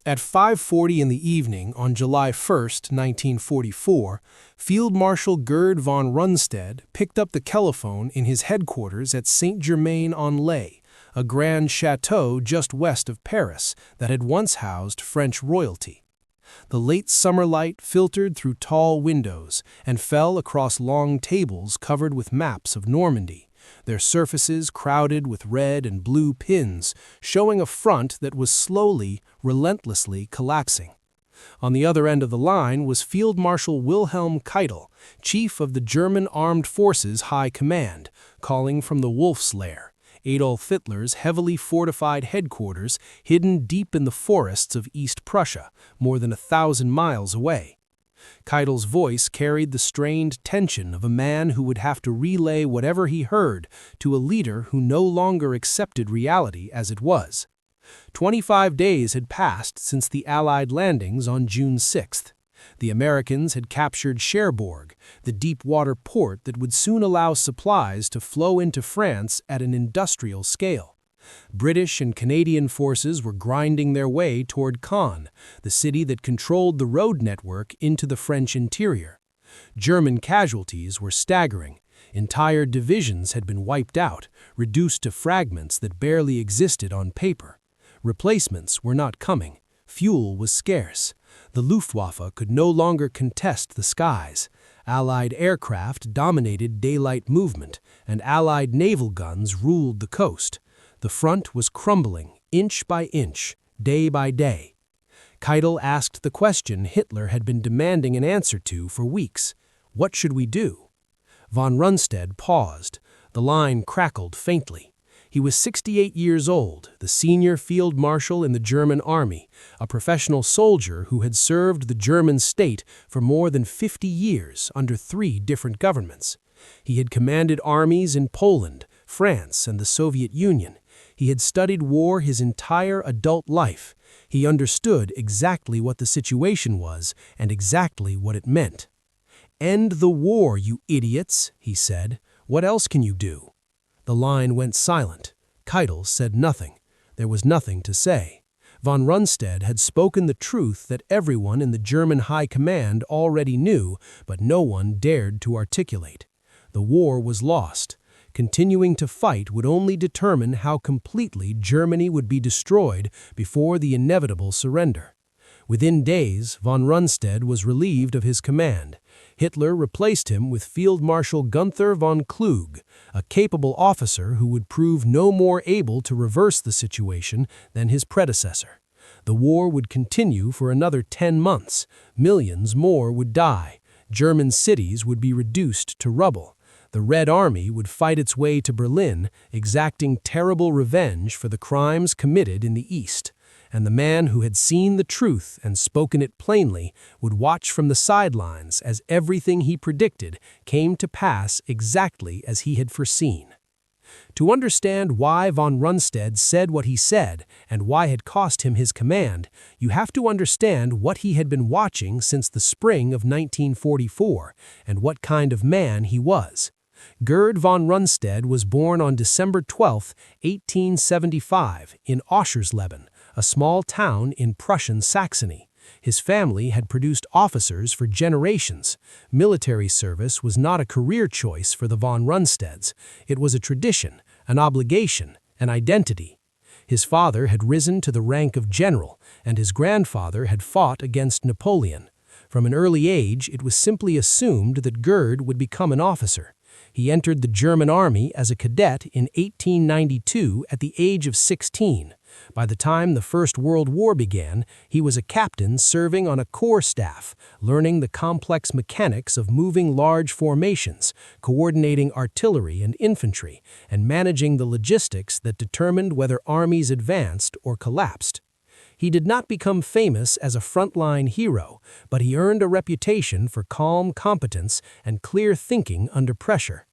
At 5:40 in the evening on July 1, 1944, Field Marshal Gerd von Rundstedt picked up the telephone in his headquarters at Saint-Germain-en-Laye, a grand chateau just west of Paris that had once housed French royalty. The late summer light filtered through tall windows and fell across long tables covered with maps of Normandy, their surfaces crowded with red and blue pins, showing a front that was slowly, relentlessly collapsing. On the other end of the line was Field Marshal Wilhelm Keitel, chief of the German Armed Forces High Command, calling from the Wolf's Lair, Adolf Hitler's heavily fortified headquarters hidden deep in the forests of East Prussia, more than 1,000 miles away. Keitel's voice carried the strained tension of a man who would have to relay whatever he heard to a leader who no longer accepted reality as it was. 25 days had passed since the Allied landings on June 6th. The Americans had captured Cherbourg, the deep-water port that would soon allow supplies to flow into France at an industrial scale. British and Canadian forces were grinding their way toward Caen, the city that controlled the road network into the French interior. German casualties were staggering. Entire divisions had been wiped out, reduced to fragments that barely existed on paper. Replacements were not coming. Fuel was scarce. The Luftwaffe could no longer contest the skies. Allied aircraft dominated daylight movement, and Allied naval guns ruled the coast. The front was crumbling, inch by inch, day by day. Keitel asked the question Hitler had been demanding an answer to for weeks. What should we do? Von Rundstedt paused. The line crackled faintly. He was 68 years old, the senior field marshal in the German army, a professional soldier who had served the German state for more than 50 years under 3 different governments. He had commanded armies in Poland, France, and the Soviet Union. He had studied war his entire adult life. He understood exactly what the situation was and exactly what it meant. "End the war, you idiots," he said. "What else can you do?" The line went silent. Keitel said nothing. There was nothing to say. Von Rundstedt had spoken the truth that everyone in the German High Command already knew, but no one dared to articulate. The war was lost. Continuing to fight would only determine how completely Germany would be destroyed before the inevitable surrender. Within days, von Rundstedt was relieved of his command. Hitler replaced him with Field Marshal Gunther von Kluge, a capable officer who would prove no more able to reverse the situation than his predecessor. The war would continue for another 10 months. Millions more would die. German cities would be reduced to rubble. The Red Army would fight its way to Berlin, exacting terrible revenge for the crimes committed in the East. And the man who had seen the truth and spoken it plainly would watch from the sidelines as everything he predicted came to pass exactly as he had foreseen. To understand why von Rundstedt said what he said and why it cost him his command, you have to understand what he had been watching since the spring of 1944 and what kind of man he was. Gerd von Rundstedt was born on December 12, 1875, in Oschersleben, a small town in Prussian Saxony. His family had produced officers for generations. Military service was not a career choice for the von Rundstedts. It was a tradition, an obligation, an identity. His father had risen to the rank of general, and his grandfather had fought against Napoleon. From an early age, it was simply assumed that Gerd would become an officer. He entered the German army as a cadet in 1892 at the age of 16. By the time the First World War began, he was a captain serving on a corps staff, learning the complex mechanics of moving large formations, coordinating artillery and infantry, and managing the logistics that determined whether armies advanced or collapsed. He did not become famous as a frontline hero, but he earned a reputation for calm competence and clear thinking under pressure.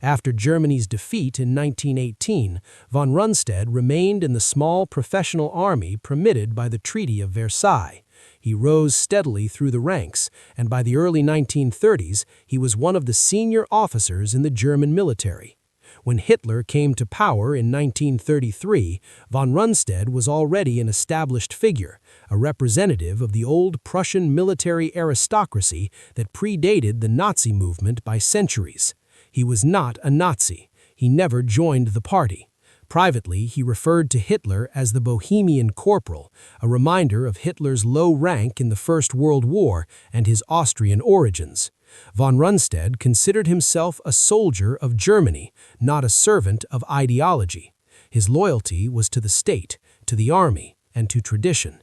After Germany's defeat in 1918, von Rundstedt remained in the small professional army permitted by the Treaty of Versailles. He rose steadily through the ranks, and by the early 1930s, he was one of the senior officers in the German military. When Hitler came to power in 1933, von Rundstedt was already an established figure, a representative of the old Prussian military aristocracy that predated the Nazi movement by centuries. He was not a Nazi. He never joined the party. Privately, he referred to Hitler as the Bohemian Corporal, a reminder of Hitler's low rank in the First World War and his Austrian origins. Von Rundstedt considered himself a soldier of Germany, not a servant of ideology. His loyalty was to the state, to the army, and to tradition.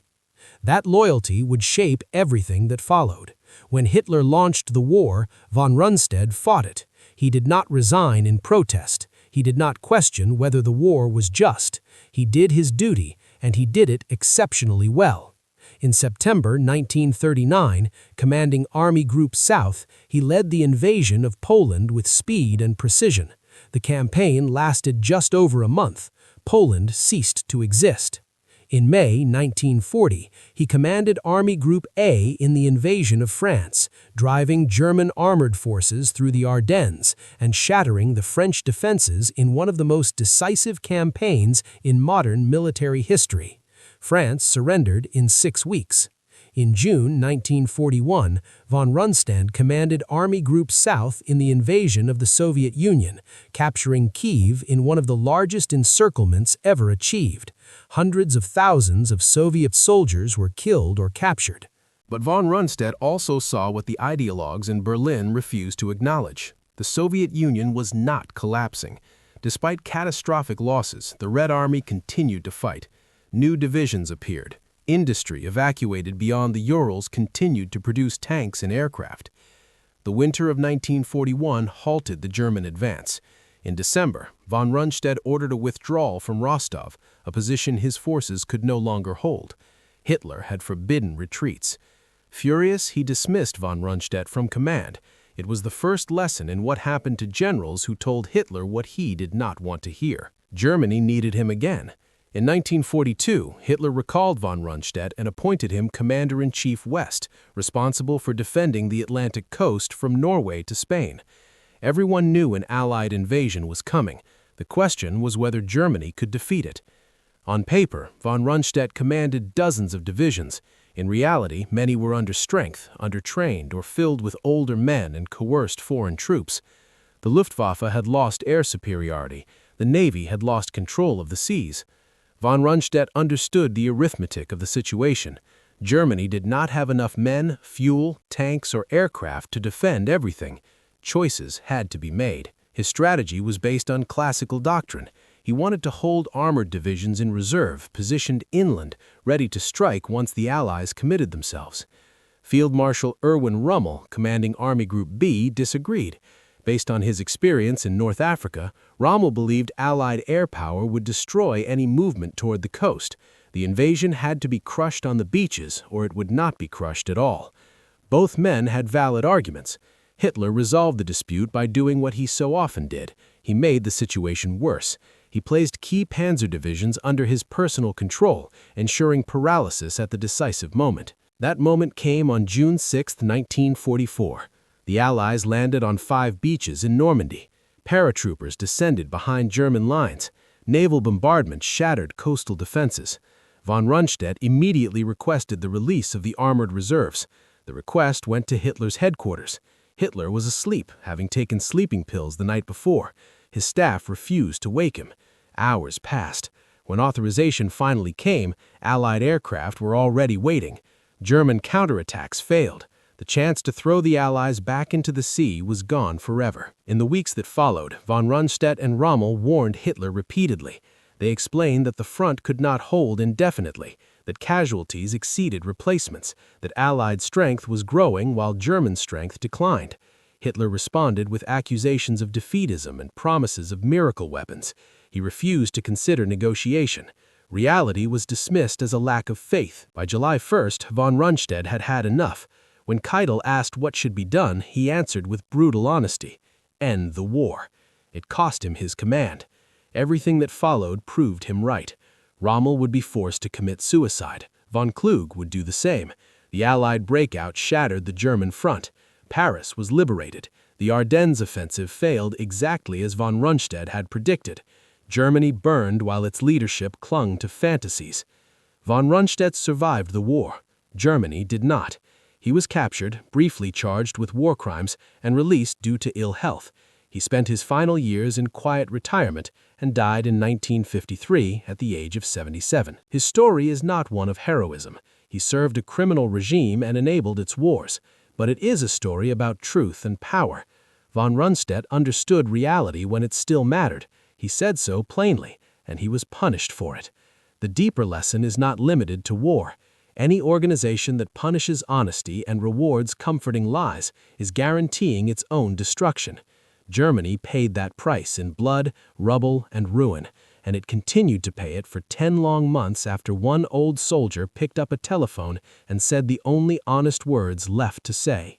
That loyalty would shape everything that followed. When Hitler launched the war, von Rundstedt fought it. He did not resign in protest. He did not question whether the war was just. He did his duty, and he did it exceptionally well. In September 1939, commanding Army Group South, he led the invasion of Poland with speed and precision. The campaign lasted just over a month. Poland ceased to exist. In May 1940, he commanded Army Group A in the invasion of France, driving German armored forces through the Ardennes and shattering the French defenses in one of the most decisive campaigns in modern military history. France surrendered in 6 weeks. In June 1941, von Rundstedt commanded Army Group South in the invasion of the Soviet Union, capturing Kyiv in one of the largest encirclements ever achieved. Hundreds of thousands of Soviet soldiers were killed or captured. But von Rundstedt also saw what the ideologues in Berlin refused to acknowledge. The Soviet Union was not collapsing. Despite catastrophic losses, the Red Army continued to fight. New divisions appeared. Industry evacuated beyond the Urals continued to produce tanks and aircraft. The winter of 1941 halted the German advance. In December, von Rundstedt ordered a withdrawal from Rostov, a position his forces could no longer hold. Hitler had forbidden retreats. Furious, he dismissed von Rundstedt from command. It was the first lesson in what happened to generals who told Hitler what he did not want to hear. Germany needed him again. In 1942, Hitler recalled von Rundstedt and appointed him Commander-in-Chief West, responsible for defending the Atlantic coast from Norway to Spain. Everyone knew an Allied invasion was coming. The question was whether Germany could defeat it. On paper, von Rundstedt commanded dozens of divisions. In reality, many were under strength, undertrained, or filled with older men and coerced foreign troops. The Luftwaffe had lost air superiority. The Navy had lost control of the seas. Von Rundstedt understood the arithmetic of the situation. Germany did not have enough men, fuel, tanks, or aircraft to defend everything. Choices had to be made. His strategy was based on classical doctrine. He wanted to hold armored divisions in reserve, positioned inland, ready to strike once the Allies committed themselves. Field Marshal Erwin Rommel, commanding Army Group B, disagreed. Based on his experience in North Africa, Rommel believed Allied air power would destroy any movement toward the coast. The invasion had to be crushed on the beaches, or it would not be crushed at all. Both men had valid arguments. Hitler resolved the dispute by doing what he so often did. He made the situation worse. He placed key panzer divisions under his personal control, ensuring paralysis at the decisive moment. That moment came on June 6, 1944. The Allies landed on 5 beaches in Normandy. Paratroopers descended behind German lines. Naval bombardment shattered coastal defenses. Von Rundstedt immediately requested the release of the armored reserves. The request went to Hitler's headquarters. Hitler was asleep, having taken sleeping pills the night before. His staff refused to wake him. Hours passed. When authorization finally came, Allied aircraft were already waiting. German counterattacks failed. The chance to throw the Allies back into the sea was gone forever. In the weeks that followed, von Rundstedt and Rommel warned Hitler repeatedly. They explained that the front could not hold indefinitely, that casualties exceeded replacements, that Allied strength was growing while German strength declined. Hitler responded with accusations of defeatism and promises of miracle weapons. He refused to consider negotiation. Reality was dismissed as a lack of faith. By July 1st, von Rundstedt had had enough. When Keitel asked what should be done, he answered with brutal honesty: end the war. It cost him his command. Everything that followed proved him right. Rommel would be forced to commit suicide. Von Kluge would do the same. The Allied breakout shattered the German front. Paris was liberated. The Ardennes offensive failed exactly as von Rundstedt had predicted. Germany burned while its leadership clung to fantasies. Von Rundstedt survived the war. Germany did not. He was captured, briefly charged with war crimes, and released due to ill health. He spent his final years in quiet retirement and died in 1953 at the age of 77. His story is not one of heroism. He served a criminal regime and enabled its wars. But it is a story about truth and power. Von Rundstedt understood reality when it still mattered. He said so plainly, and he was punished for it. The deeper lesson is not limited to war. Any organization that punishes honesty and rewards comforting lies is guaranteeing its own destruction. Germany paid that price in blood, rubble, and ruin, and it continued to pay it for 10 long months after one old soldier picked up a telephone and said the only honest words left to say.